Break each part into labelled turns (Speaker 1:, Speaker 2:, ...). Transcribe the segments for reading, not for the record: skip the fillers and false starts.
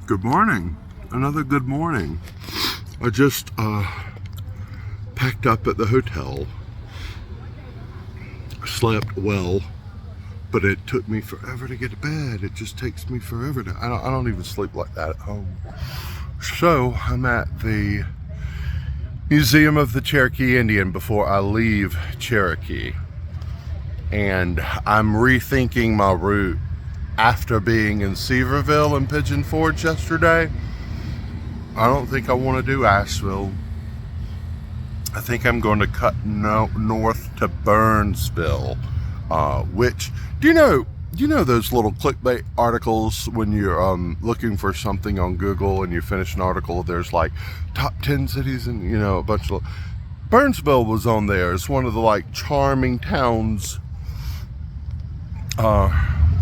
Speaker 1: Good morning. Another good morning. I just packed up at the hotel. Slept well, but it took me forever to get to bed. It just takes me forever to. I don't even sleep like that at home. So I'm at the Museum of the Cherokee Indian before I leave Cherokee, and I'm rethinking my route. After being in Seaverville and Pigeon Forge yesterday, I don't think I want to do Asheville. I think I'm going to cut north to Burnsville, which, do you know those little clickbait articles when you're looking for something on Google and you finish an article, there's like top 10 cities and, a bunch of... Burnsville was on there. It's one of the like charming towns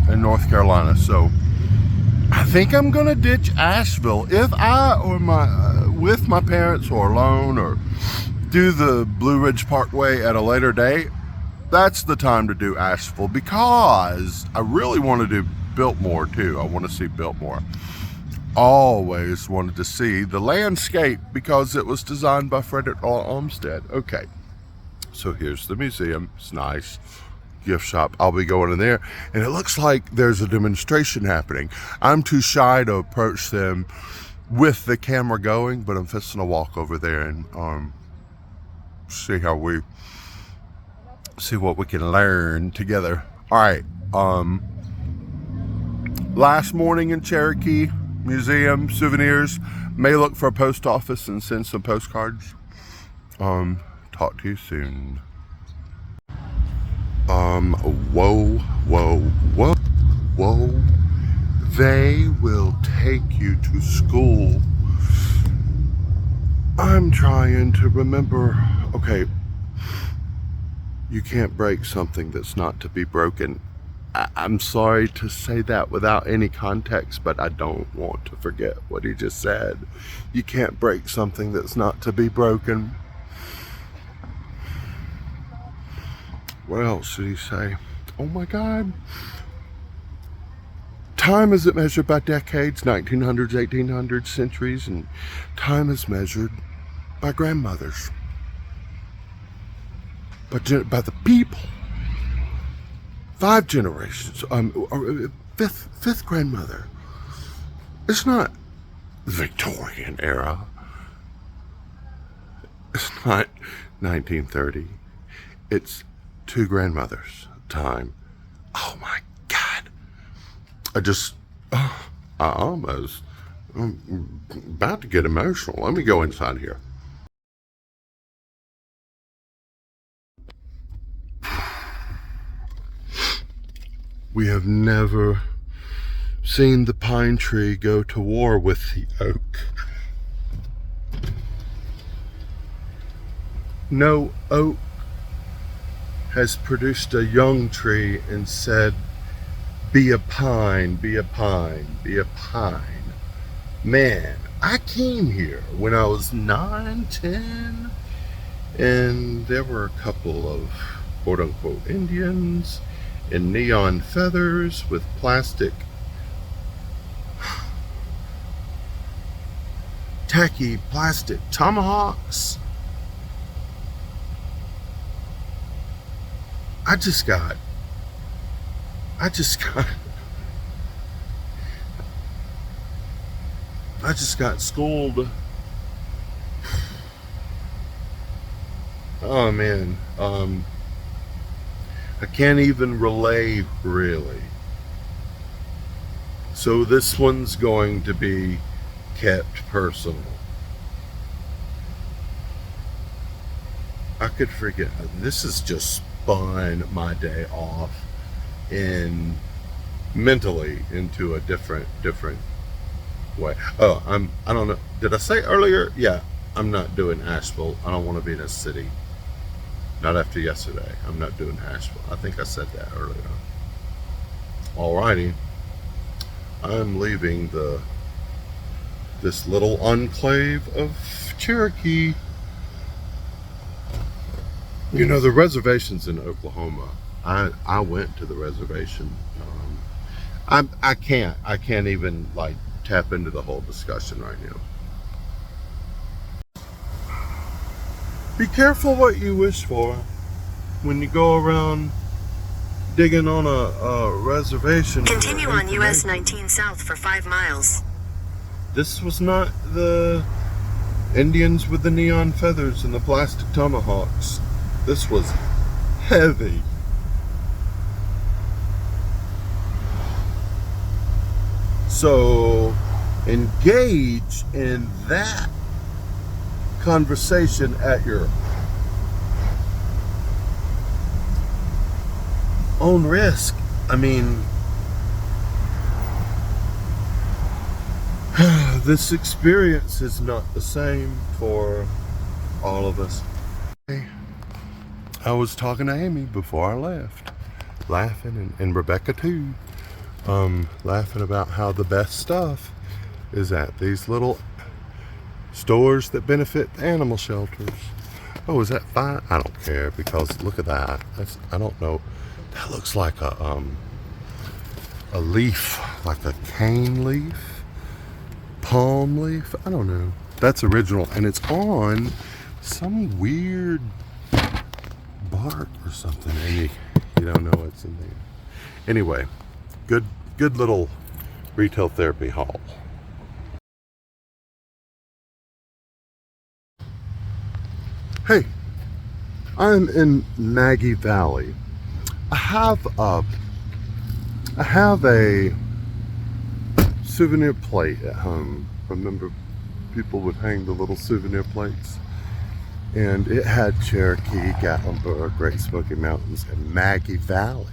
Speaker 1: in North Carolina. So I think I'm gonna ditch Asheville if I or with my parents or alone, or do the Blue Ridge Parkway at a later date. That's the time to do Asheville, because I really want to do Biltmore too. I want to see Biltmore. Always wanted to see the landscape because it was designed by Frederick Law Olmsted. Okay, so here's the museum. It's nice. Gift shop. I'll be going in there, and it looks like there's a demonstration happening. I'm too shy to approach them with the camera going, but I'm fixing to walk over there and see what we can learn together. All right. Last morning in Cherokee Museum, souvenirs. May look for a post office and send some postcards. Talk to you soon. Whoa. They will take you to school. I'm trying to remember. Okay. You can't break something that's not to be broken. I'm sorry to say that without any context, but I don't want to forget what he just said. You can't break something that's not to be broken. What else did he say? Oh my God. Time isn't measured by decades, 1900s, 1800s, centuries, and time is measured by grandmothers. By the people. 5 generations. Fifth grandmother. It's not Victorian era. It's not 1930. It's 2 grandmothers' time. Oh my God. I'm about to get emotional. Let me go inside here. We have never seen the pine tree go to war with the oak. No oak has produced a young tree and said, be a pine, be a pine, be a pine. Man, I came here when I was 9, 10, and there were a couple of quote unquote Indians in neon feathers with plastic tacky plastic tomahawks. I just got schooled. Oh man, I can't even relay really. So this one's going to be kept personal. I could forget. This has just spun my day off mentally into a different way. Oh, I don't know. Did I say earlier? Yeah, I'm not doing Asheville. I don't want to be in a city. Not after yesterday. I'm not doing Asheville. I think I said that earlier. Alrighty. I'm leaving this little enclave of Cherokee. The reservations in Oklahoma. I went to the reservation. I can't even tap into the whole discussion right now. Be careful what you wish for when you go around digging on a reservation.
Speaker 2: Continue on US 19 south for 5 miles.
Speaker 1: This was not the Indians with the neon feathers and the plastic tomahawks. This was heavy. So engage in that conversation at your own risk. I mean, this experience is not the same for all of us. I was talking to Amy before I left, laughing, and Rebecca too, laughing about how the best stuff is at these little stores that benefit animal shelters. Oh, is that fine? I don't care, because look at that. I don't know. That looks like a leaf, like a cane leaf, palm leaf. I don't know. That's original, and it's on some weird bark or something, and you don't know what's in there. Anyway, good little retail therapy haul. Hey, I'm in Maggie Valley. I have a souvenir plate at home. Remember, people would hang the little souvenir plates, and it had Cherokee, Gatlinburg, Great Smoky Mountains, and Maggie Valley.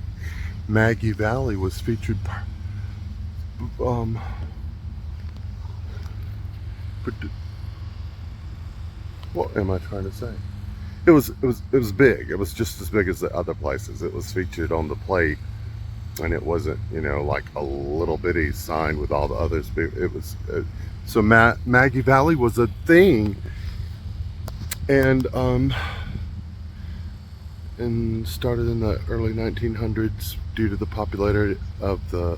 Speaker 1: Maggie Valley was featured. What am I trying to say? It was big. It was just as big as the other places. It was featured on the plate, and it wasn't, like a little bitty sign with all the others. It was so Maggie Valley was a thing, and started in the early 1900s due to the popularity of the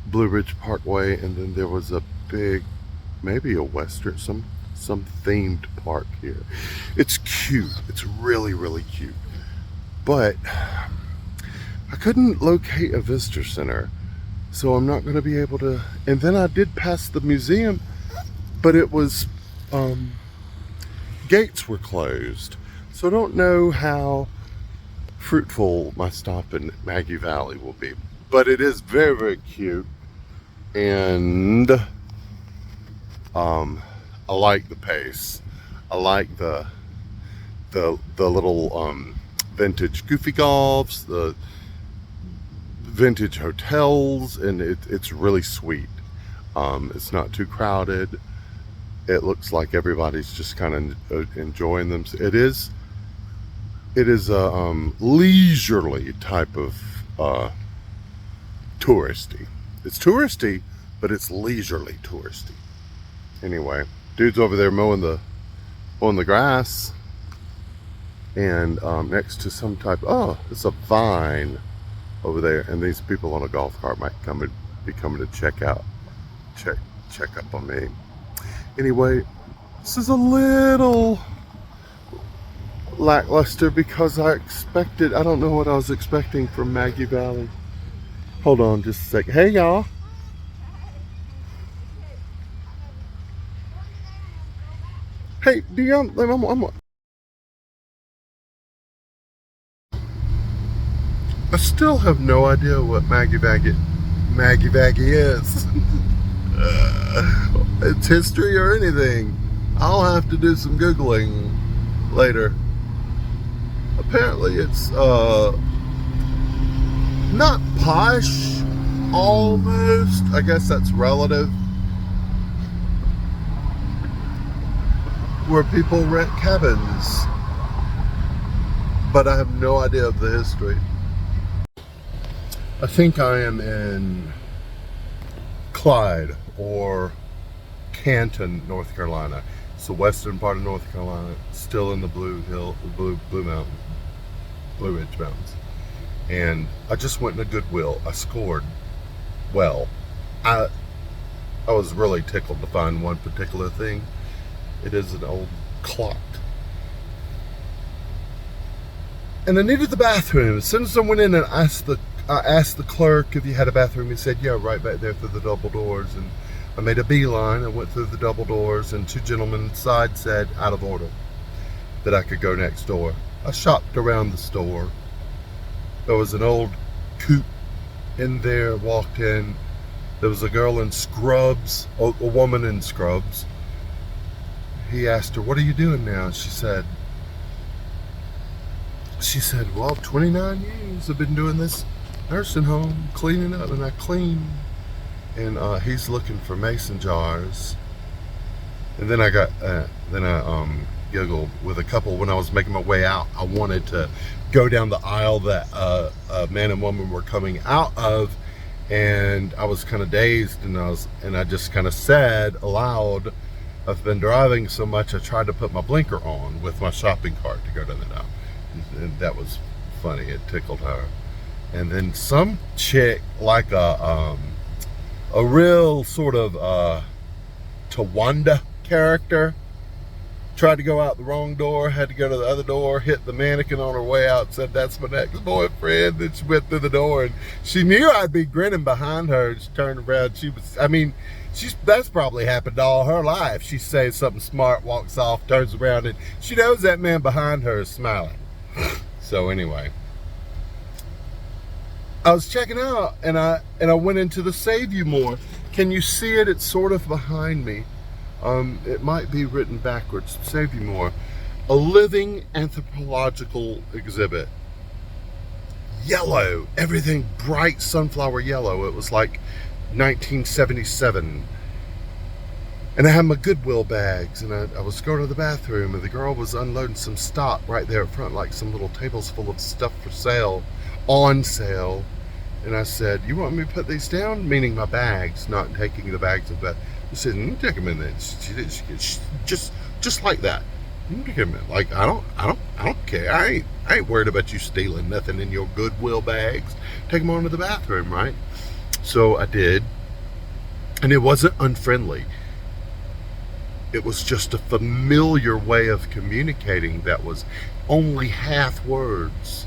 Speaker 1: Blue Ridge Parkway, and then there was a big, maybe a western, some themed park here. It's cute. It's really, really cute. But I couldn't locate a visitor center, so I'm not going to be able to. And then I did pass the museum, but it was gates were closed, so I don't know how fruitful my stop in Maggie Valley will be. But it is very, very cute, and I like the pace. I like the little vintage goofy golfs, the vintage hotels, and it's really sweet. It's not too crowded. It looks like everybody's just kind of enjoying them. It is a leisurely type of touristy. It's touristy, but it's leisurely touristy. Anyway, dude's over there mowing the grass, and next to some type. Oh, it's a vine over there, and these people on a golf cart might be coming to check up on me. Anyway, this is a little lackluster because I don't know what I was expecting from Maggie Valley. Hold on just a second. Hey y'all. Hey, do y'all, I still have no idea what Maggie Valley is. It's history or anything. I'll have to do some Googling later. Apparently it's not posh, almost. I guess that's relative. Where people rent cabins. But I have no idea of the history. I think I am in Clyde or Canton, North Carolina. It's the western part of North Carolina, still in the Blue Ridge Mountains. And I just went in a Goodwill. I scored well. I was really tickled to find one particular thing. It is an old clock. And I needed the bathroom. As soon as I went in and I asked the clerk if you had a bathroom, he said, yeah, right back there through the double doors. And I made a beeline. I went through the double doors, and two gentlemen inside said, out of order, that I could go next door. I shopped around the store. There was an old coupe in there, walked in. There was a girl in scrubs, a woman in scrubs. He asked her, what are you doing now? She said, well, 29 years I've been doing this nursing home, cleaning up, and I clean. And he's looking for mason jars. And then I giggled with a couple. When I was making my way out, I wanted to go down the aisle that a man and woman were coming out of, and I was kind of dazed, and I just kind of said aloud, I've been driving so much I tried to put my blinker on with my shopping cart to go down the aisle. And that was funny. It tickled her. And then some chick, like a real sort of Tawanda character, tried to go out the wrong door, had to go to the other door, hit the mannequin on her way out, said, that's my next boyfriend. Then she went through the door, and she knew I'd be grinning behind her. She turned around. That's probably happened all her life. She says something smart, walks off, turns around, and she knows that man behind her is smiling. So anyway, I was checking out, and I went into the Save You More. Can you see it? It's sort of behind me. It might be written backwards. Save You More. A living anthropological exhibit. Yellow. Everything bright sunflower yellow. It was like 1977. And I had my Goodwill bags, and I was going to the bathroom, and the girl was unloading some stock right there up front, like some little tables full of stuff for sale, on sale. And I said, you want me to put these down? Meaning my bags, not taking the bags of that. She said, take them in there. She just like that. Take them in. Like, I don't care. I ain't worried about you stealing nothing in your Goodwill bags. Take them on to the bathroom, right? So I did. And it wasn't unfriendly. It was just a familiar way of communicating that was only half words.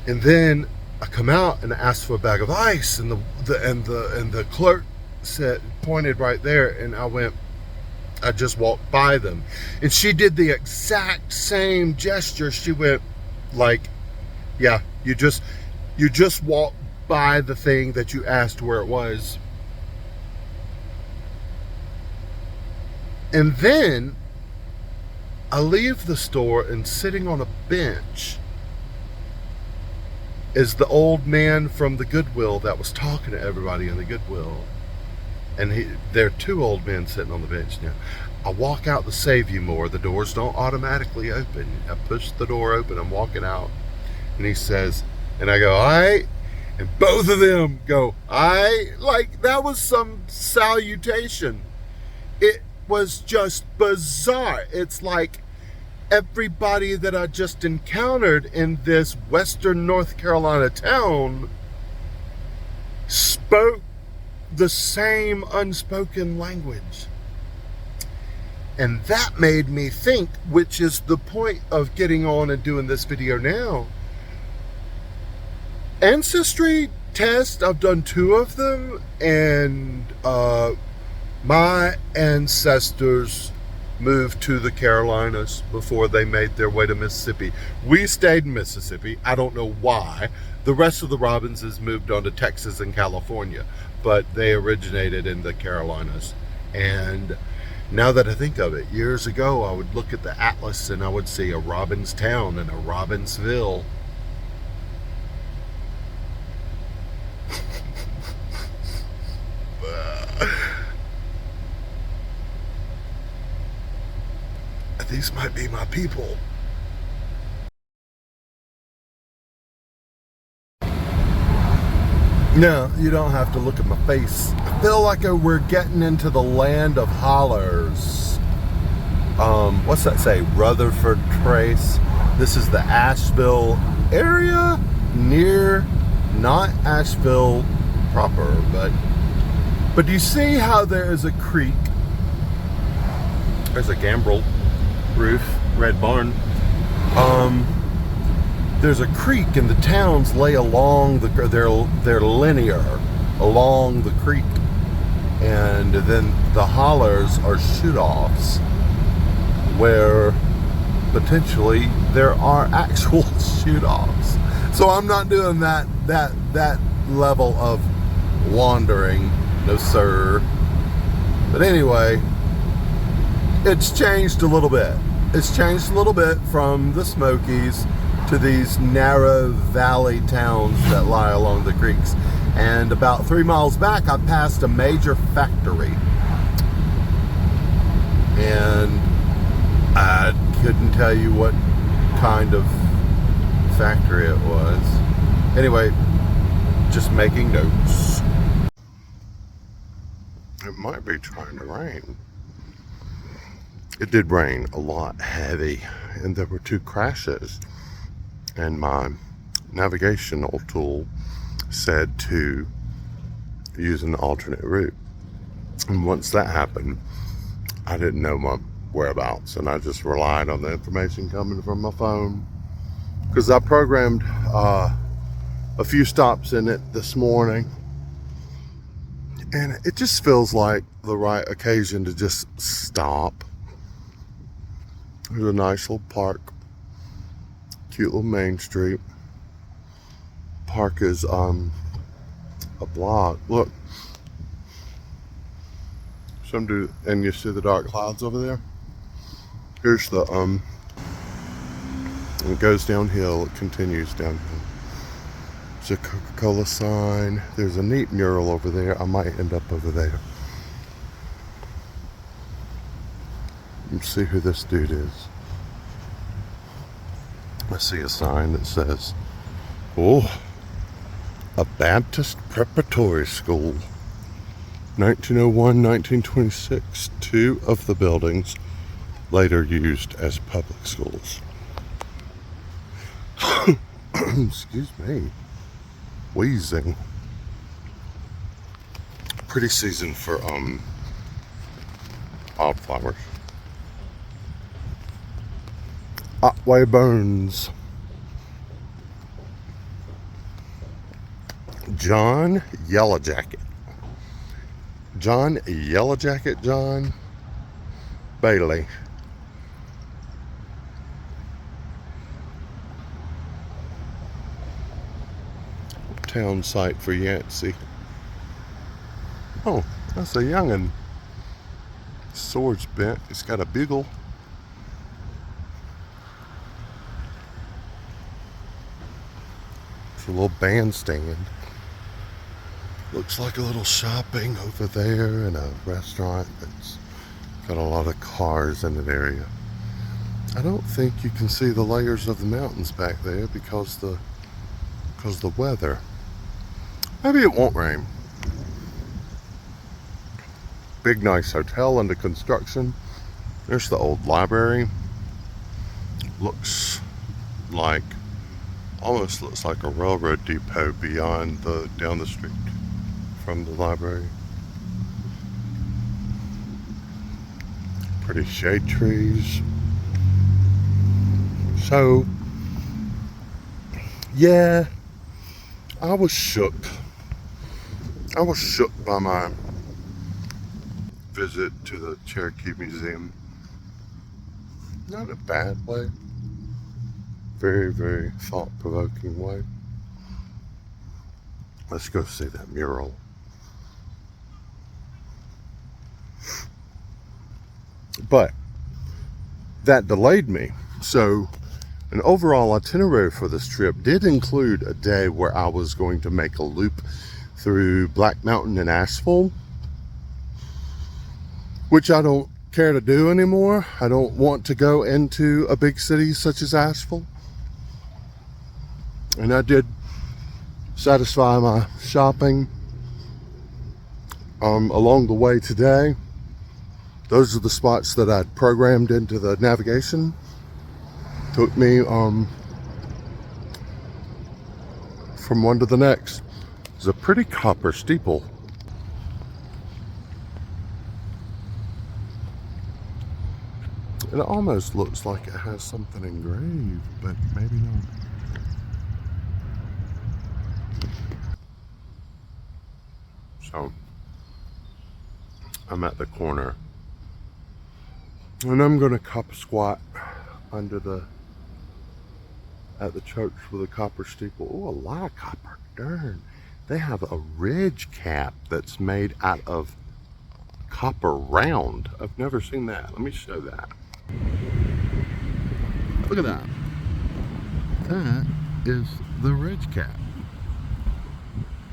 Speaker 1: And then I come out and asked for a bag of ice, and the clerk pointed right there, and I just walked by them, and she did the exact same gesture. She went like, yeah, you just walked by the thing that you asked where it was. And then I leave the store, and sitting on a bench is the old man from the Goodwill that was talking to everybody in the Goodwill. And there are two old men sitting on the bench now. I walk out to Save You More. The doors don't automatically open. I push the door open. I'm walking out. And he says, and I go, all right. And both of them go, all right. Like, that was some salutation. It was just bizarre. It's like everybody that I just encountered in this Western North Carolina town spoke the same unspoken language. And that made me think, which is the point of getting on and doing this video now. Ancestry test, I've done 2 of them, and my ancestors moved to the Carolinas before they made their way to Mississippi. We stayed in Mississippi. I don't know why. The rest of the Robinses moved on to Texas and California, but they originated in the Carolinas. And now that I think of it, years ago, I would look at the atlas and I would see a Robinstown and a Robbinsville. These might be my people. No, you don't have to look at my face. I feel like we're getting into the land of hollers. What's that say? Rutherford Trace. This is the Asheville area, near, not Asheville proper, but But do you see how there is a creek? There's a gambrel roof, red barn. There's a creek, and the towns lay along they're linear along the creek, and then the hollers are shoot-offs where potentially there are actual shoot-offs. So I'm not doing that level of wandering, no sir. But anyway, it's changed a little bit. It's changed a little bit from the Smokies to these narrow valley towns that lie along the creeks. And about 3 miles back, I passed a major factory. And I couldn't tell you what kind of factory it was. Anyway, just making notes. It might be trying to rain. It did rain a lot, heavy, and there were 2 crashes. And my navigational tool said to use an alternate route. And once that happened, I didn't know my whereabouts, and I just relied on the information coming from my phone. Because I programmed a few stops in it this morning, and it just feels like the right occasion to just stop. There's a nice little park, cute little main street. Park is a block. Look, some dude, and you see the dark clouds over there. Here's the it goes downhill. It continues downhill. There's a Coca-Cola sign. There's a neat mural over there. I might end up over there. Let's see who this dude is. I see a sign that says, "Oh, a Baptist preparatory school. 1901, 1926. 2 of the buildings later used as public schools." Excuse me. Wheezing. Pretty season for wildflowers. Otway Burns. John Yellowjacket. John Yellowjacket John Bailey. Town site for Yancey. Oh, that's a youngin'. Sword's bent. It's got a bugle. It's a little bandstand. Looks like a little shopping over there and a restaurant that's got a lot of cars in the area. I don't think you can see the layers of the mountains back there because the weather. Maybe it won't rain. Big nice hotel under construction. There's the old library. Almost looks like a railroad depot down the street from the library. Pretty shade trees. So, yeah, I was shook. I was shook by my visit to the Cherokee Museum. Not in a bad way. Very, very thought-provoking way. Let's go see that mural. But that delayed me. So an overall itinerary for this trip did include a day where I was going to make a loop through Black Mountain and Asheville, which I don't care to do anymore. I don't want to go into a big city such as Asheville. And I did satisfy my shopping along the way today. Those are the spots that I'd programmed into the navigation. Took me from one to the next. There's a pretty copper steeple It almost looks like it has something engraved, but maybe not. So, I'm at the corner. And I'm going to cop squat under at the church with a copper steeple. Oh, a lot of copper. Darn. They have a ridge cap that's made out of copper round. I've never seen that. Let me show that. Look at that. That is the ridge cap.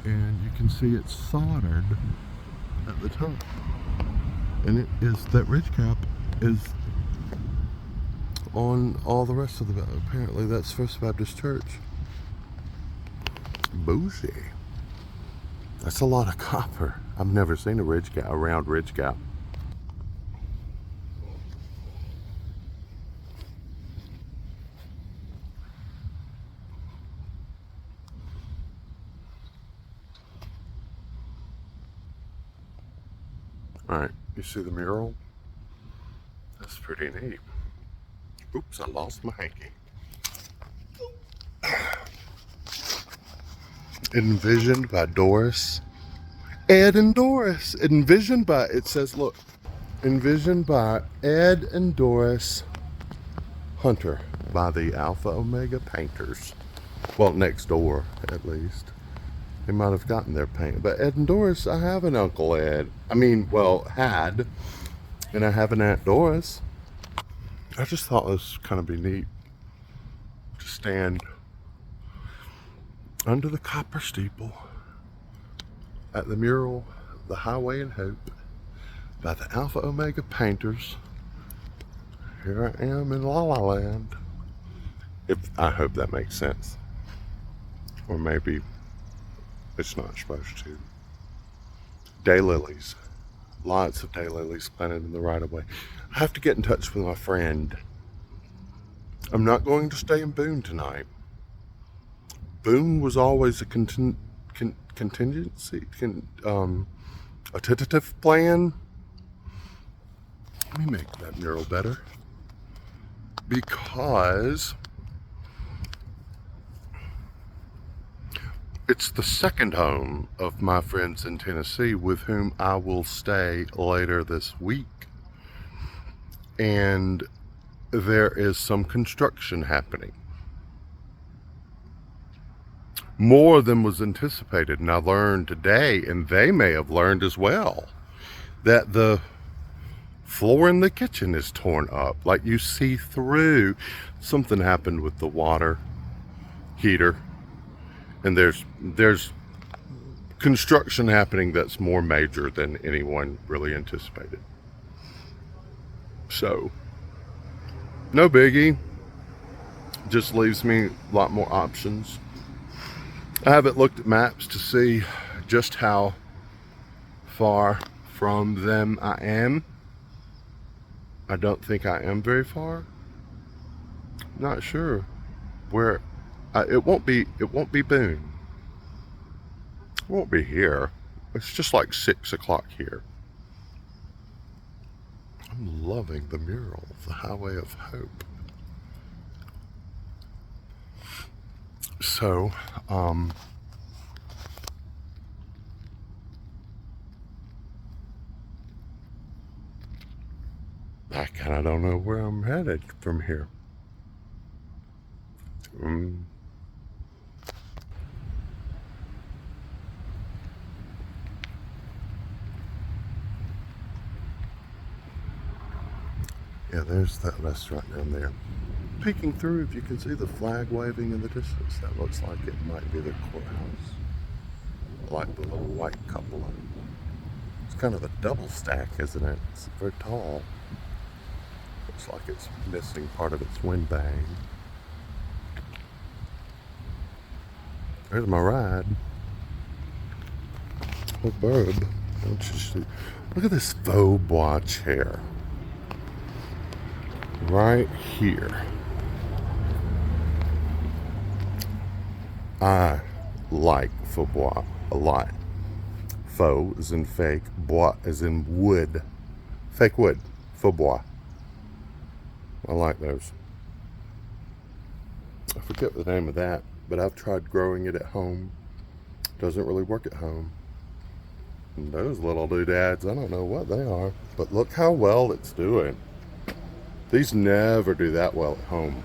Speaker 1: And you can see it's soldered at the top. And it is, that ridge cap is on all the rest of the, apparently that's First Baptist Church. Bougie. That's a lot of copper. I've never seen a ridge cap, a round ridge cap. All right, you see the mural? That's pretty neat. Oops, I lost my hanky. Envisioned by Doris. Ed and Doris. Envisioned by, it says, look, envisioned by Ed and Doris Hunter by the Alpha Omega Painters. Well, next door, at least. They might have gotten their paint. But Ed and Doris, I have an Uncle Ed. I mean, well, had. And I have an Aunt Doris. I just thought this would kind of be neat to stand under the copper steeple at the mural, The Highway in Hope, by the Alpha Omega Painters. Here I am in La La Land. I hope that makes sense. Or maybe it's not supposed to. Daylilies. Lots of daylilies planted in the right of way. I have to get in touch with my friend. I'm not going to stay in Boone tonight. Boone was always a contingency, a tentative plan. Let me make that mural better. Because it's the second home of my friends in Tennessee with whom I will stay later this week. And there is some construction happening. More than was anticipated. And I learned today, and they may have learned as well, that the floor in the kitchen is torn up. Like you see through. Something happened with the water heater. And there's construction happening that's more major than anyone really anticipated. So, no biggie. Just leaves me a lot more options. I haven't looked at maps to see just how far from them I am. I don't think I am very far. Not sure where. It won't be Boone. It won't be here. It's just like 6 o'clock here. I'm loving the mural, The Highway of Hope. So, I kind of don't know where I'm headed from here. Yeah, there's that restaurant down there. Peeking through, if you can see the flag waving in the distance, that looks like it might be the courthouse. Like the little white cupola. It's kind of a double stack, isn't it? It's very tall. Looks like it's missing part of its wind bang. There's my ride. Oh, Burb. Don't you see? Look at this faux bois chair. Right here. I like faux bois a lot. Faux is in fake, bois is in wood. Fake wood, faux bois. I like those. I forget the name of that, but I've tried growing it at home. Doesn't really work at home. And those little doodads, I don't know what they are, but look how well it's doing. These never do that well at home.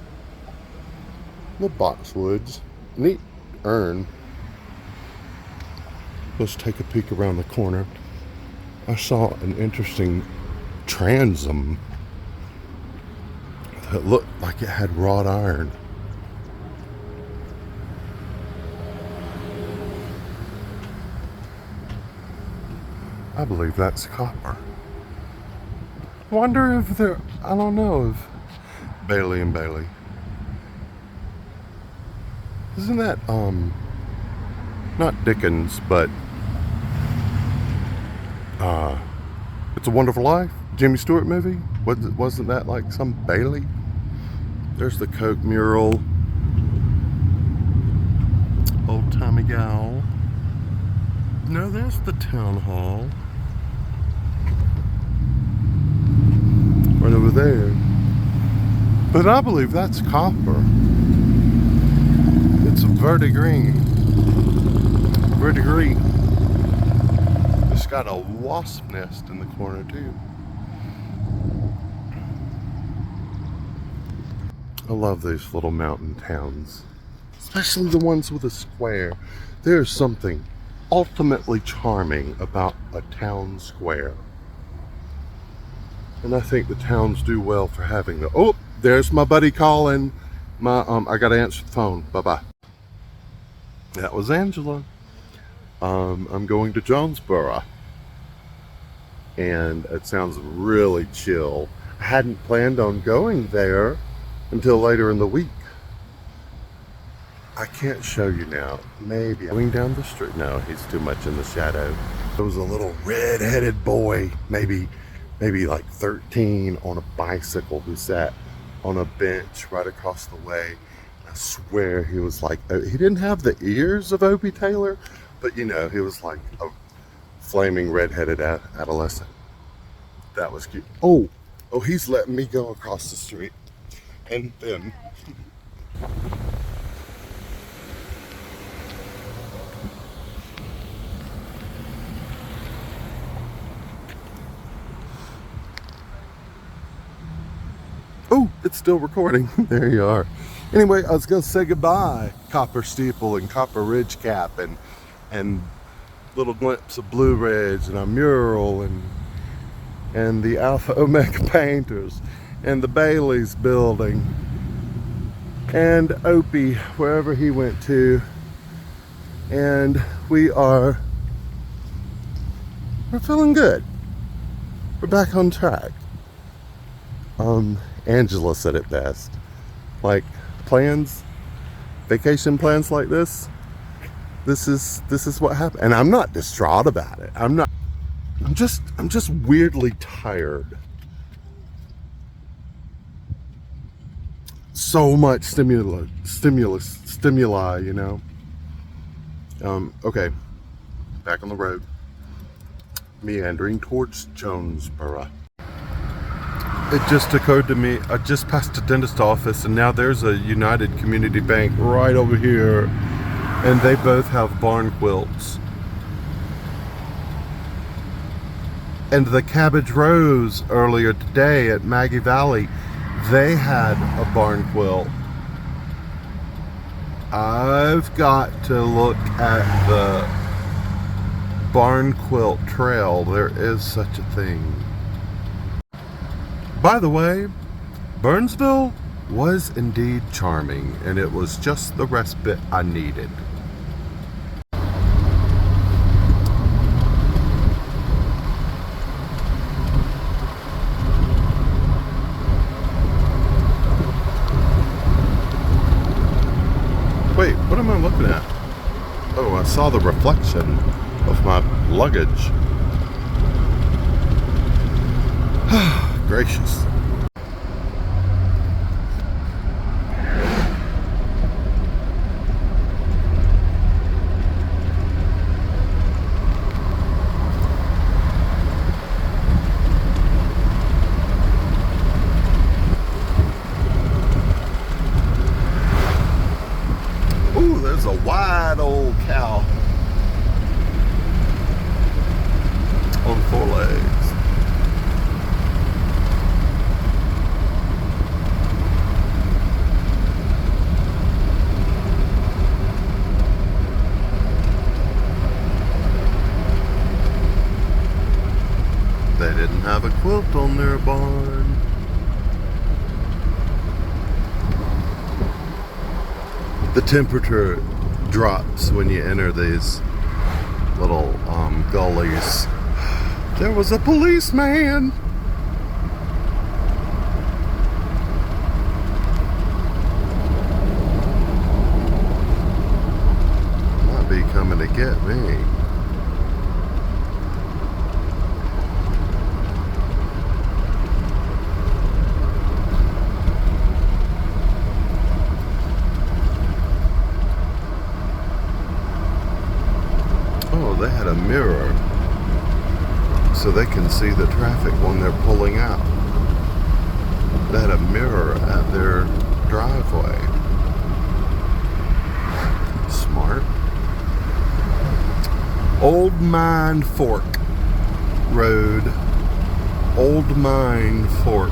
Speaker 1: The boxwoods, neat urn. Let's take a peek around the corner. I saw an interesting transom that looked like it had wrought iron. I believe that's copper. Wonder if they're, I don't know, if Bailey and Bailey. Isn't that, not Dickens, but, It's a Wonderful Life? Jimmy Stewart movie? Wasn't that like some Bailey? There's the Coke mural. Old timey gal. No, there's the town hall. Right over there. But I believe that's copper. It's a verdigris. Verdigris. It's got a wasp nest in the corner too. I love these little mountain towns. Especially the ones with a square. There's something ultimately charming about a town square. And I think the towns do well for having the... Oh, there's my buddy calling. I gotta answer the phone. Bye-bye. That was Angela. I'm going to Jonesboro. And it sounds really chill. I hadn't planned on going there until later in the week. I can't show you now. Maybe going down the street. No, he's too much in the shadow. There was a little red-headed boy, maybe like 13, on a bicycle who sat on a bench right across the way. I swear he was like, he didn't have the ears of Opie Taylor, but you know, he was like a flaming red-headed adolescent. That was cute. Oh, he's letting me go across the street. And then... Oh, it's still recording. There you are. Anyway, I was going to say goodbye. Copper Steeple and Copper Ridge Cap and little glimpse of Blue Ridge and a mural and the Alpha Omega Painters and the Bailey's building and Opie, wherever he went to. And we're feeling good. We're back on track. Angela said it best. Like vacation plans like this is what happened. And I'm not distraught about it. I'm just weirdly tired. So much stimuli, you know. Okay. Back on the road. Meandering towards Jonesboro. It just occurred to me, I just passed a dentist office and now there's a United Community Bank right over here and they both have barn quilts. And the Cabbage Rose earlier today at Maggie Valley, they had a barn quilt. I've got to look at the barn quilt trail. There is such a thing. By the way, Burnsville was indeed charming, and it was just the respite I needed. Wait, what am I looking at? Oh, I saw the reflection of my luggage. Gracious. They didn't have a quilt on their barn. The temperature drops when you enter these little gullies. There was a policeman. Might be coming to get me. Oh, they had a mirror so they can see the traffic when they're pulling out. They had a mirror at their driveway. Smart. Old Mine Fork Road. Old Mine Fork.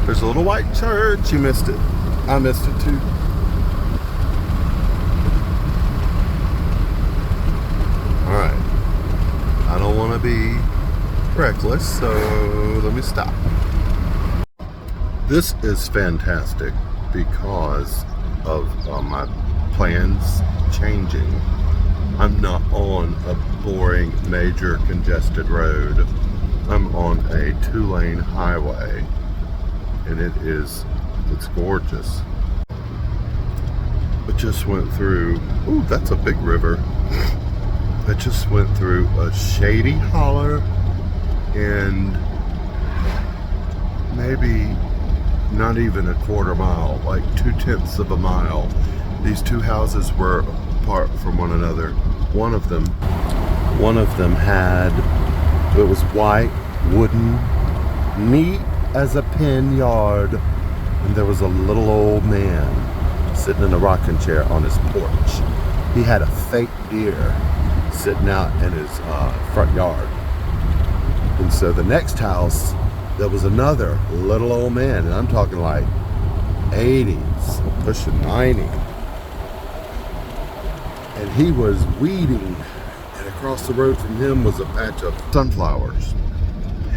Speaker 1: There's a little white church. You missed it. I missed it too. Alright, I don't want to be reckless, so let me stop. This is fantastic because of my plans changing. I'm not on a boring, major congested road. I'm on a 2-lane highway, and it's gorgeous. It just went through, ooh, that's a big river. I just went through a shady holler and maybe not even a quarter mile, like 2/10 of a mile. These two houses were apart from one another. One of them had, it was white, wooden, neat as a pin yard, and there was a little old man sitting in a rocking chair on his porch. He had a fake deer sitting out in his front yard. And so the next house, there was another little old man, and I'm talking like 80s, pushing 90. And he was weeding, and across the road from him was a patch of sunflowers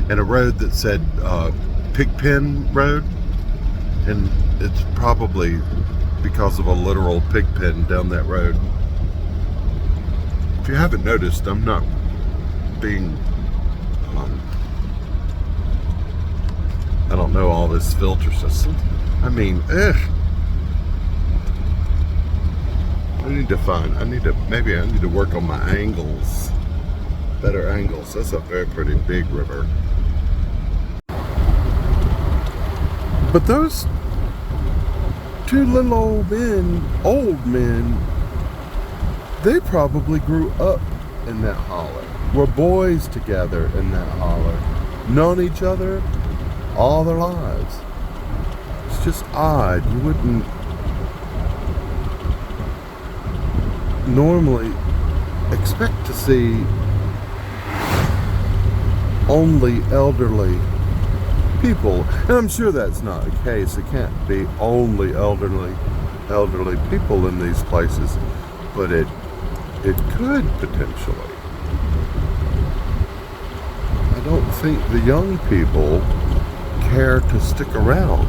Speaker 1: and a road that said Pigpen Road, and it's probably because of a literal pig pen down that road. If you haven't noticed, I'm not being, I don't know all this filter system. I mean, maybe I need to work on my angles. Better angles. That's a very pretty big river. But those two little old men, they probably grew up in that holler. Were boys together in that holler. Known each other all their lives. It's just odd. You wouldn't normally expect to see only elderly people. And I'm sure that's not the case. It can't be only elderly people in these places. But it could potentially. I don't think the young people care to stick around.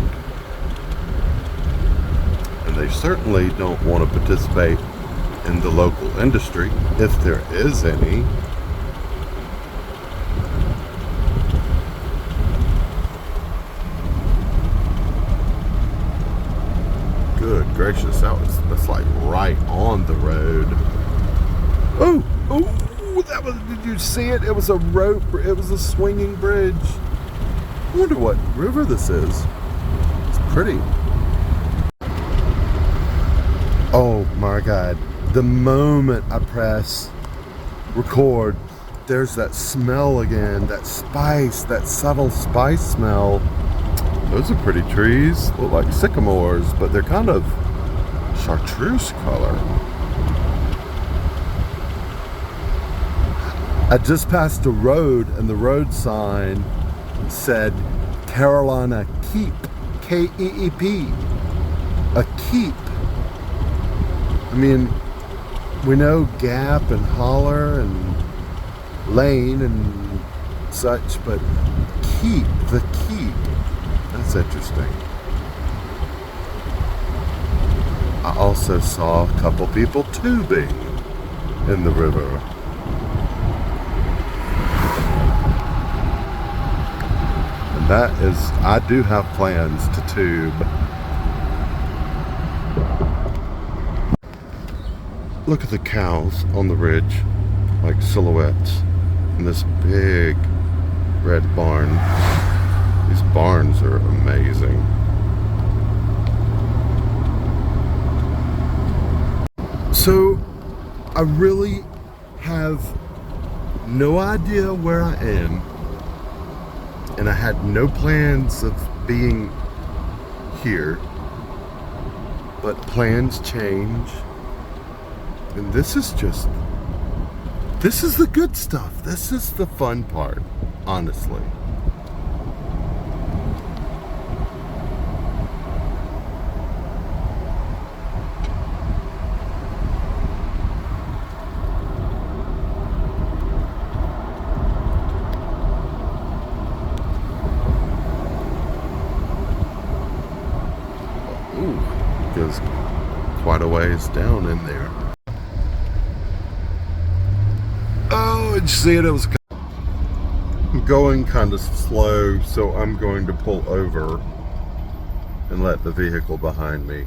Speaker 1: And they certainly don't want to participate in the local industry, if there is any. Good gracious, that's like right on the road. Oh, that was, did you see it? It was a rope, it was a swinging bridge. I wonder what river this is. It's pretty. Oh my God. The moment I press record, there's that smell again, that spice, that subtle spice smell. Those are pretty trees, look like sycamores, but they're kind of chartreuse color. I just passed a road, and the road sign said Carolina Keep, K-E-E-P, a keep. I mean, we know gap and holler and lane and such, but the keep. That's interesting. I also saw a couple people tubing in the river. And that is, I do have plans to tube. Look at the cows on the ridge, like silhouettes, in this big red barn. These barns are amazing. So, I really have no idea where I am, and I had no plans of being here, but plans change, and this is the good stuff. This is the fun part, honestly. Goes quite a ways down in there. Oh, did you see it? It was going kind of slow, so I'm going to pull over and let the vehicle behind me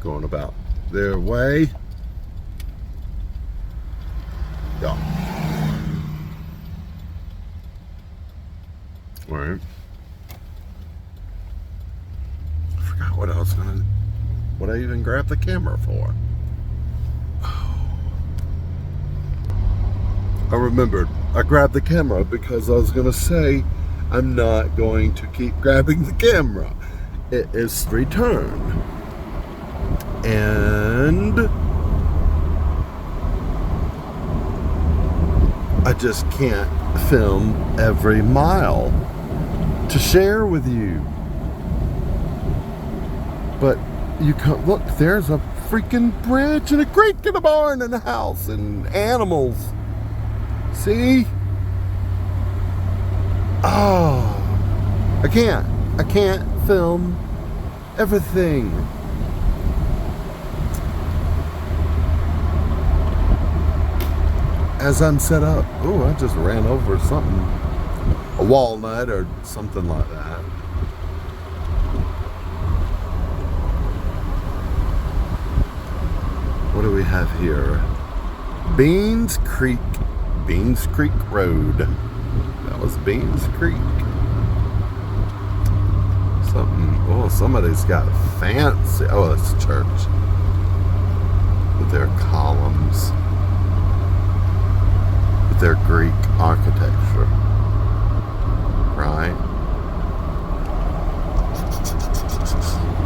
Speaker 1: going about their way. Yeah. All right. What I even grabbed the camera for. I remembered. I grabbed the camera because I was going to say I'm not going to keep grabbing the camera. It is returned. And I just can't film every mile to share with you. But you can look, there's a freaking bridge and a creek and a barn and a house and animals. See? Oh, I can't film everything. As I'm set up, oh, I just ran over something, a walnut or something like that. What do we have here? Beans Creek Road. That was Beans Creek. Somebody's got fancy. Oh, it's a church with their columns, with their Greek architecture, right?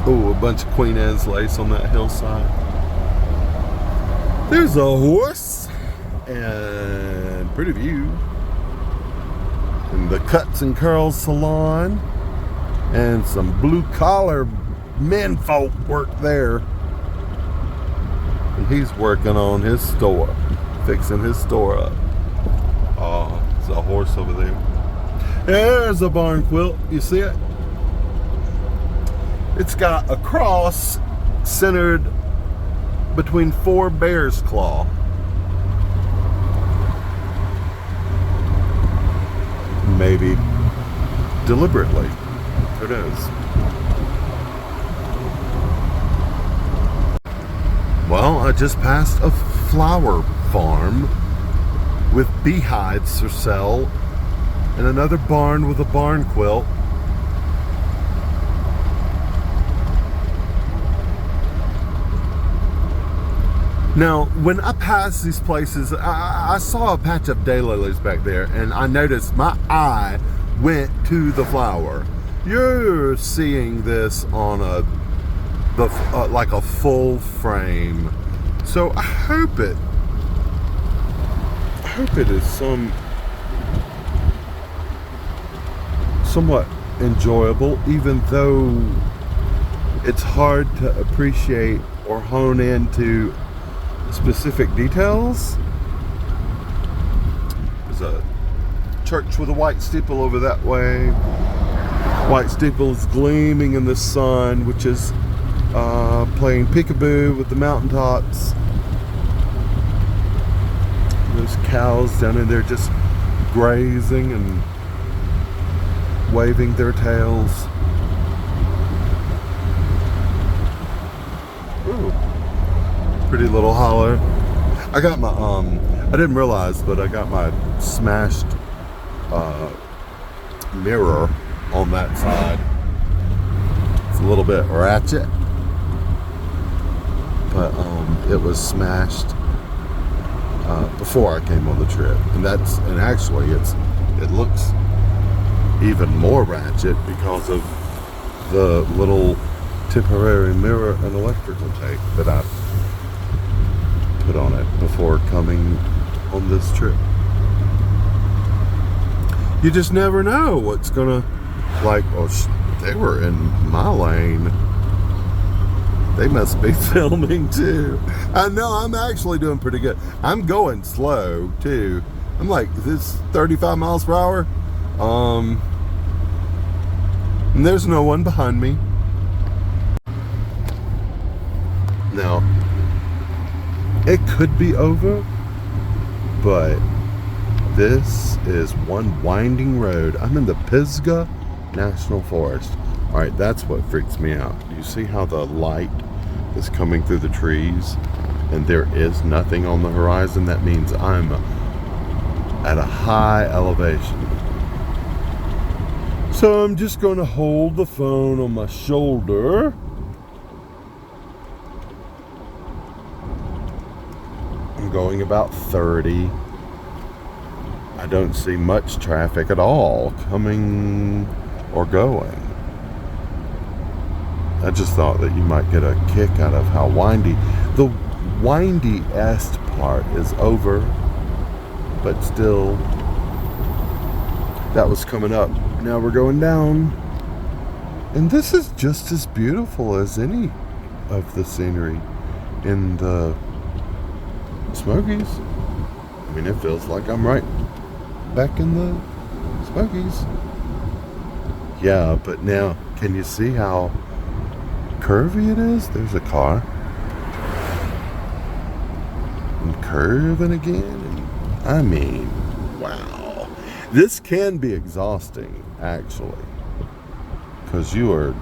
Speaker 1: Oh, a bunch of Queen Anne's lace on that hillside. There's a horse and pretty view. And the Cuts and Curls salon and some blue collar men folk work there. And he's working on his store, fixing his store up. Oh, there's a horse over there. There's a barn quilt. You see it? It's got a cross centered between 4 bears' claw. Maybe deliberately. Who knows? Well, I just passed a flower farm with beehives for sale and another barn with a barn quilt. Now, when I passed these places, I saw a patch of daylilies back there, and I noticed my eye went to the flower. You're seeing this on like a full frame, so I hope it is somewhat enjoyable, even though it's hard to appreciate or hone into specific details. There's a church with a white steeple over that way. White steeple is gleaming in the sun, which is playing peekaboo with the mountaintops. Those cows down in there just grazing and waving their tails. Ooh, pretty little holler. I got my I didn't realize, but I got my smashed mirror on that side. It's a little bit ratchet, but it was smashed before I came on the trip, and actually it looks even more ratchet because of the little temporary mirror and electrical tape that I put on it before coming on this trip. You just never know what's gonna, like, oh, they were in my lane. They must be filming too. I know, I'm actually doing pretty good. I'm going slow too. I'm like, this 35 miles per hour. And there's no one behind me. Now, it could be over, but this is one winding road. I'm in the Pisgah National Forest. All right, that's what freaks me out. Do you see how the light is coming through the trees and there is nothing on the horizon? That means I'm at a high elevation. So I'm just going to hold the phone on my shoulder. I'm going about 30. I don't see much traffic at all coming or going. I just thought that you might get a kick out of how windy. The windy-est part is over, but still, that was coming up. Now we're going down. And this is just as beautiful as any of the scenery in the Smokies. I mean, it feels like I'm right back in the Smokies. Yeah, but now, can you see how curvy it is? There's a car. And curving again. And I mean, wow. This can be exhausting, actually. Because you are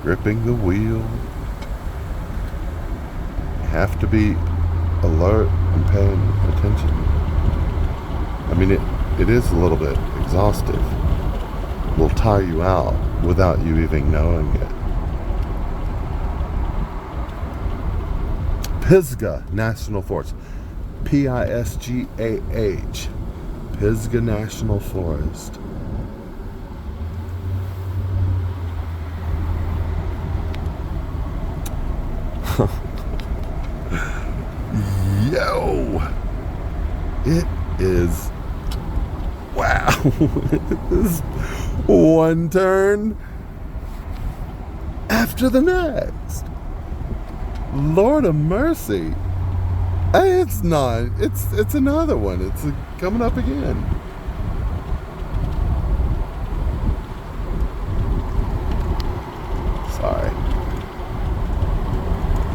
Speaker 1: gripping the wheel. You have to be alert and paying attention. I mean, it is a little bit exhaustive. Will tire you out without you even knowing it. Pisgah National Forest. P-I-S-G-A-H. Pisgah National Forest. Yo! It is... Wow! This one turn after the next. Lord of mercy. Hey, it's not. It's another one. It's coming up again. Sorry.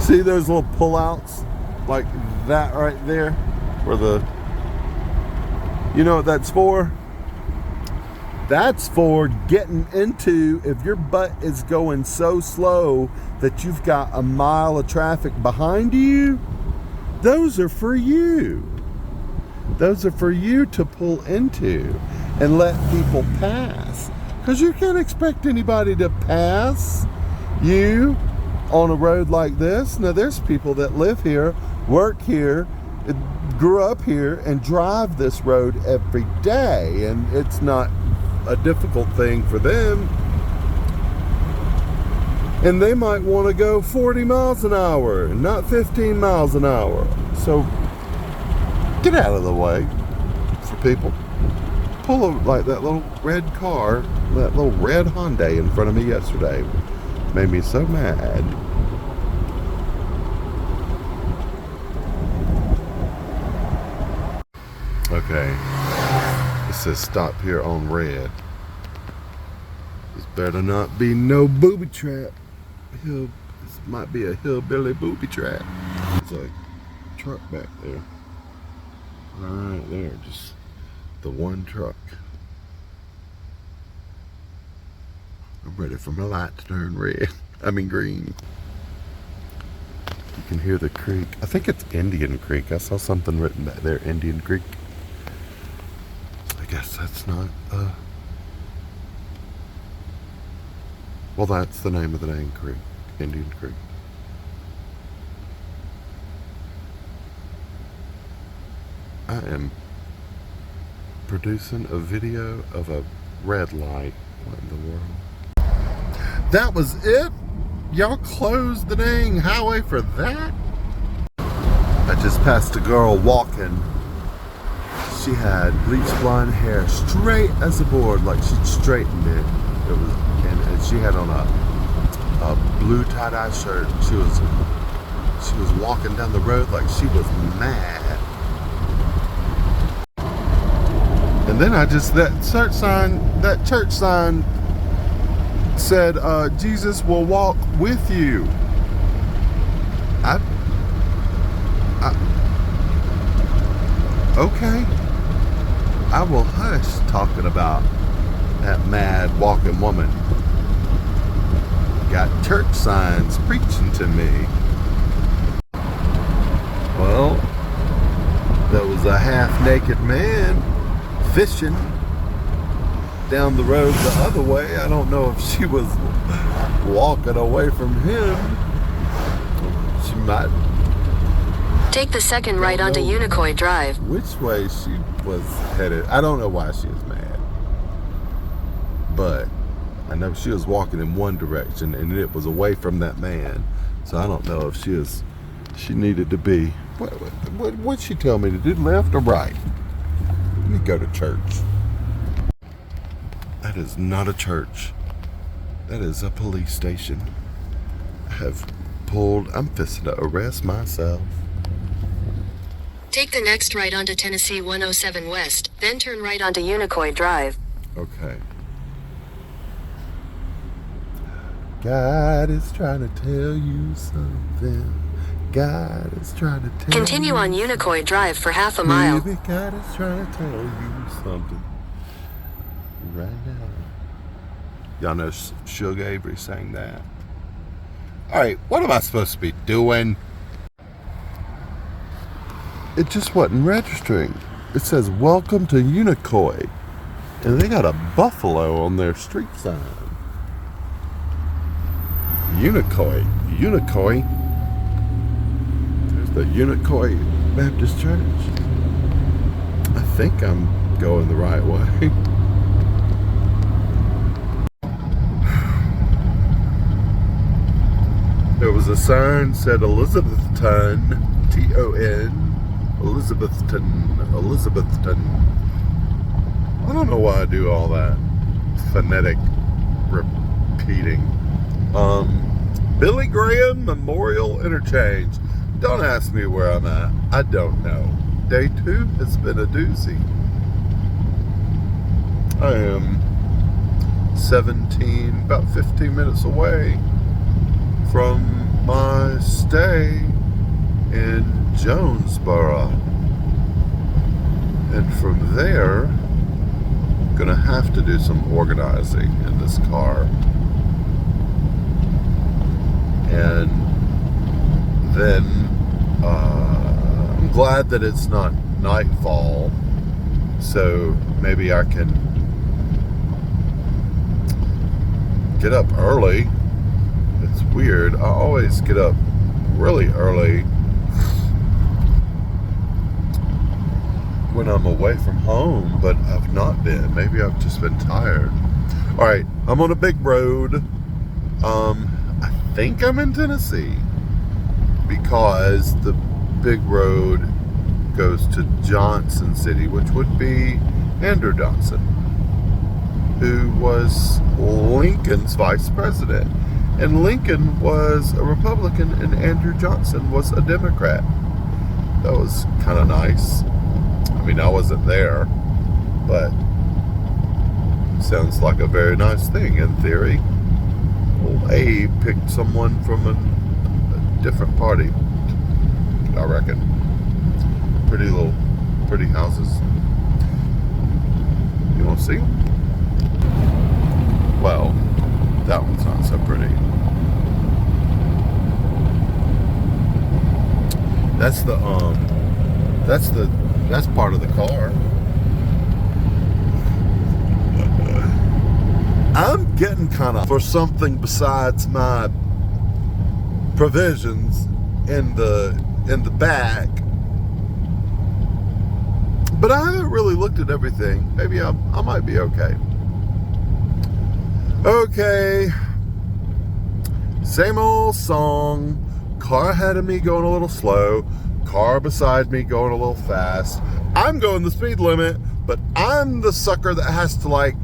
Speaker 1: See those little pullouts? Like that right there? Where the... You know what that's for? That's for getting into, if your butt is going so slow that you've got a mile of traffic behind you, those are for you. Those are for you to pull into and let people pass. Because you can't expect anybody to pass you on a road like this. Now, there's people that live here, work here, grew up here, and drive this road every day. And it's not a difficult thing for them. And they might want to go 40 miles an hour, not 15 miles an hour. So get out of the way for people. Pull over, like that little red car, that little red Hyundai in front of me yesterday. Made me so mad. Okay. It says stop here on red. This better not be no booby trap. This might be a hillbilly booby trap. There's a truck back there. Right there, just the one truck. I'm ready for my light to turn red. I mean green. You can hear the creek. I think it's Indian Creek. I saw something written back there, Indian Creek. I guess that's not, well, that's the name of the dang creek, Indian Creek. I am producing a video of a red light. What in the world? That was it? Y'all closed the dang highway for that? I just passed a girl walking. She had bleach blonde hair, straight as a board, like she'd straightened it. It was, and she had on a blue tie-dye shirt. She was walking down the road like she was mad. And then that church sign said, Jesus will walk with you. Okay. I will hush talking about that mad walking woman. Got church signs preaching to me. Well, there was a half-naked man fishing down the road the other way. I don't know if she was walking away from him. She might.
Speaker 2: Take the second right onto Unicoi Drive.
Speaker 1: Which way she was headed. I don't know why she was mad. But I know she was walking in one direction and it was away from that man. So I don't know if she needed to be. What'd she tell me to do, left or right? Let me go to church. That is not a church. That is a police station. I'm fixing to arrest myself.
Speaker 2: Take the next right onto Tennessee 107 West, then turn right onto Unicoi Drive.
Speaker 1: Okay. God is trying to tell you something. God is trying to tell
Speaker 2: Continue on Unicoi Drive for half a mile.
Speaker 1: Maybe God is trying to tell you something right now. Y'all know Suge Avery sang that. Alright, what am I supposed to be doing? It just wasn't registering. It says, welcome to Unicoi. And they got a buffalo on their street sign. Unicoi. There's the Unicoi Baptist Church. I think I'm going the right way. There was a sign said Elizabethton, T-O-N, Elizabethton. I don't know why I do all that phonetic repeating. Billy Graham Memorial Interchange. Don't ask me where I'm at. I don't know. Day 2 has been a doozy. I am about 15 minutes away from my stay in Jonesboro. And from there, I'm gonna have to do some organizing in this car. And then I'm glad that it's not nightfall, so maybe I can get up early. It's weird. I always get up really early when I'm away from home, but I've not been. Maybe I've just been tired. Alright, I'm on a big road. I think I'm in Tennessee because the big road goes to Johnson City, which would be Andrew Johnson, who was Lincoln's vice president. And Lincoln was a Republican and Andrew Johnson was a Democrat. That was kind of nice. I mean, I wasn't there, but sounds like a very nice thing in theory. Old Abe picked someone from a different party, I reckon. Pretty houses. You want to see them? Well, that one's not so pretty. That's part of the car. I'm getting kind of for something besides my provisions in the back. But I haven't really looked at everything. Maybe I might be okay. Okay. Same old song. Car ahead of me going a little slow. Car beside me going a little fast. I'm going the speed limit, but I'm the sucker that has to like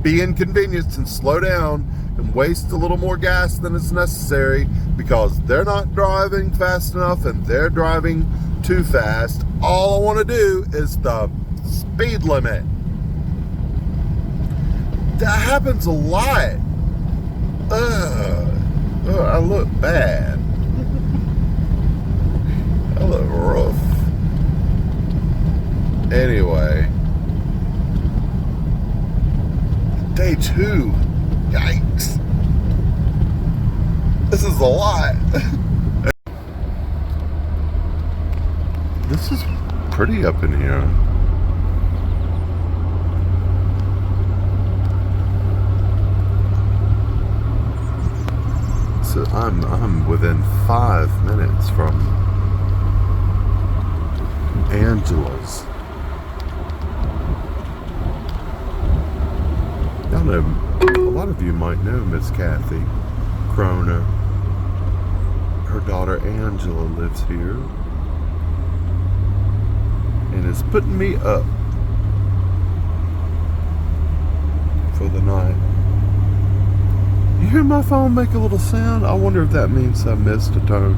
Speaker 1: be inconvenienced and slow down and waste a little more gas than is necessary because they're not driving fast enough and they're driving too fast. All I want to do is the speed limit. That happens a lot. I look bad. I look rough. Anyway. Day 2. Yikes. This is a lot. This is pretty up in here. So I'm within 5 minutes from Angela's. Y'all know, a lot of you might know Miss Kathy Croner. Her daughter Angela lives here and is putting me up for the night. You hear my phone make a little sound? I wonder if that means I missed a tone.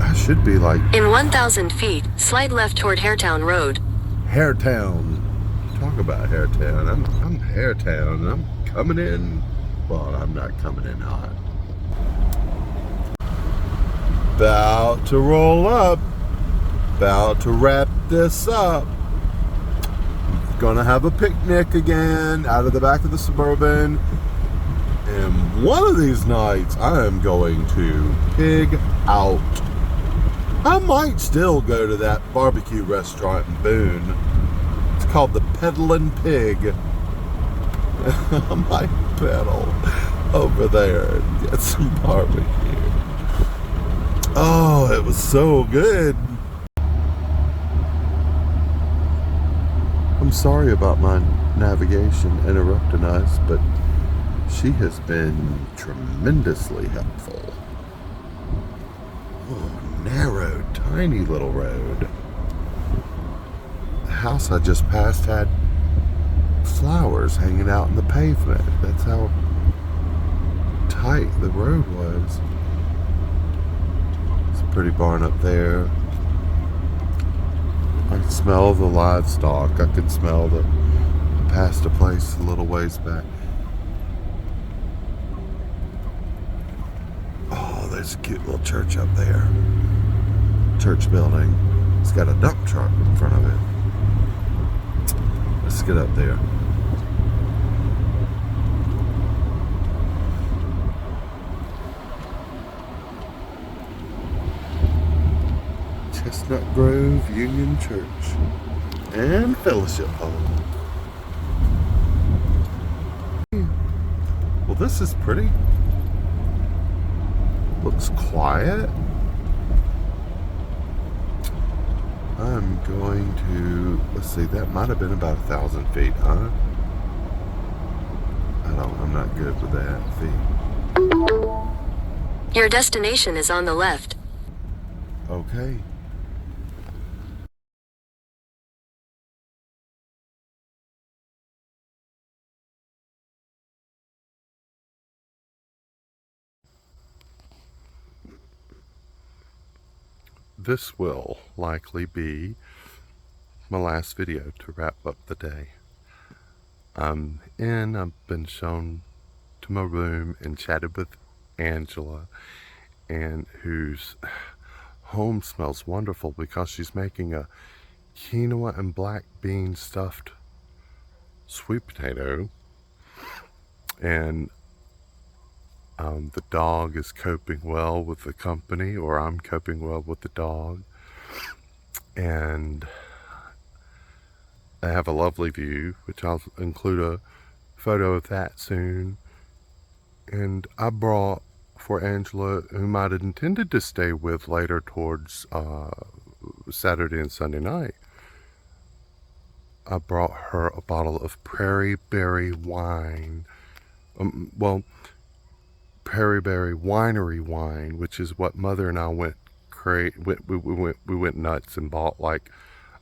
Speaker 1: I should be like...
Speaker 2: In 1,000 feet, slide left toward Hairtown Road.
Speaker 1: Hairtown. Talk about Hairtown. I'm Hairtown and I'm coming in. Well, I'm not coming in hot. About to roll up. About to wrap this up. Gonna have a picnic again out of the back of the Suburban. And one of these nights, I am going to pig out. I might still go to that barbecue restaurant in Boone. It's called the Peddlin' Pig. I might pedal over there and get some barbecue. Oh, it was so good. I'm sorry about my navigation interrupting us, but she has been tremendously helpful. Oh, narrow, tiny little road. The house I just passed had flowers hanging out in the pavement. That's how tight the road was. It's a pretty barn up there. I can smell the livestock. I can smell the past a place a little ways back. Oh, there's a cute little church up there. Church building. It's got a dump truck in front of it. Let's get up there. Chestnut Grove Union Church and Fellowship Hall. Well, this is pretty. Looks quiet. I'm going to, let's see, that might have been about 1,000 feet, huh? I'm not good with that feet.
Speaker 2: Your destination is on the left.
Speaker 1: Okay. This will likely be my last video to wrap up the day. I've been shown to my room and chatted with Angela, and whose home smells wonderful because she's making a quinoa and black bean stuffed sweet potato. And the dog is coping well with the company, or I'm coping well with the dog. And I have a lovely view, which I'll include a photo of that soon. And I brought for Angela, whom I'd intended to stay with later towards Saturday and Sunday night, I brought her a bottle of Prairie Berry wine. Prairie Berry Winery wine, which is what Mother and I we went nuts and bought like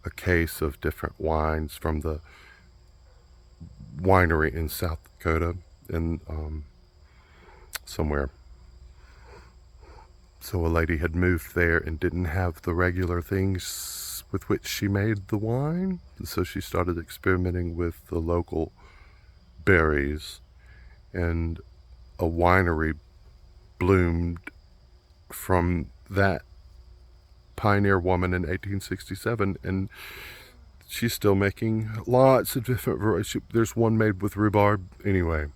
Speaker 1: a case of different wines from the winery in South Dakota and somewhere. So a lady had moved there and didn't have the regular things with which she made the wine, and so she started experimenting with the local berries, and a winery bloomed from that pioneer woman in 1867, and she's still making lots of different varieties. There's one made with rhubarb. Anyway,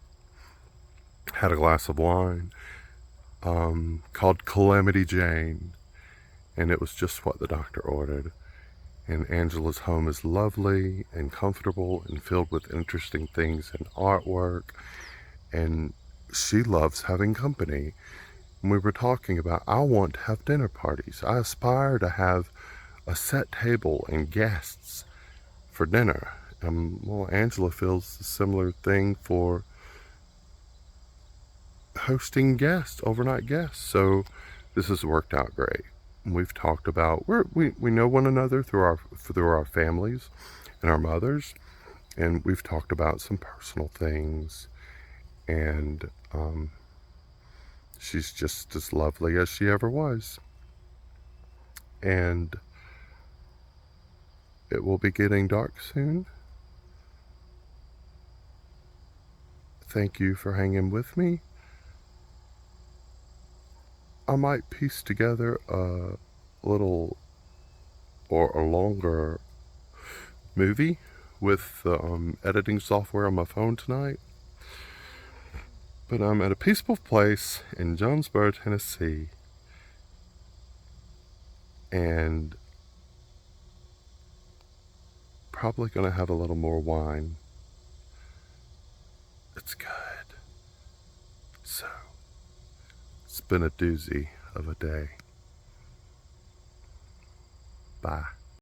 Speaker 1: had a glass of wine called Calamity Jane, and it was just what the doctor ordered. And Angela's home is lovely and comfortable and filled with interesting things and artwork, and she loves having company. And we were talking about, I want to have dinner parties. I aspire to have a set table and guests for dinner. Well, Angela feels a similar thing for hosting guests, overnight guests. So this has worked out great. We've talked about, we know one another through our families and our mothers, and we've talked about some personal things, and she's just as lovely as she ever was. And it will be getting dark soon. Thank you for hanging with me. I might piece together a little or a longer movie with the editing software on my phone tonight. But I'm at a peaceful place in Jonesboro, Tennessee, and probably gonna have a little more wine. It's good. So, it's been a doozy of a day. Bye.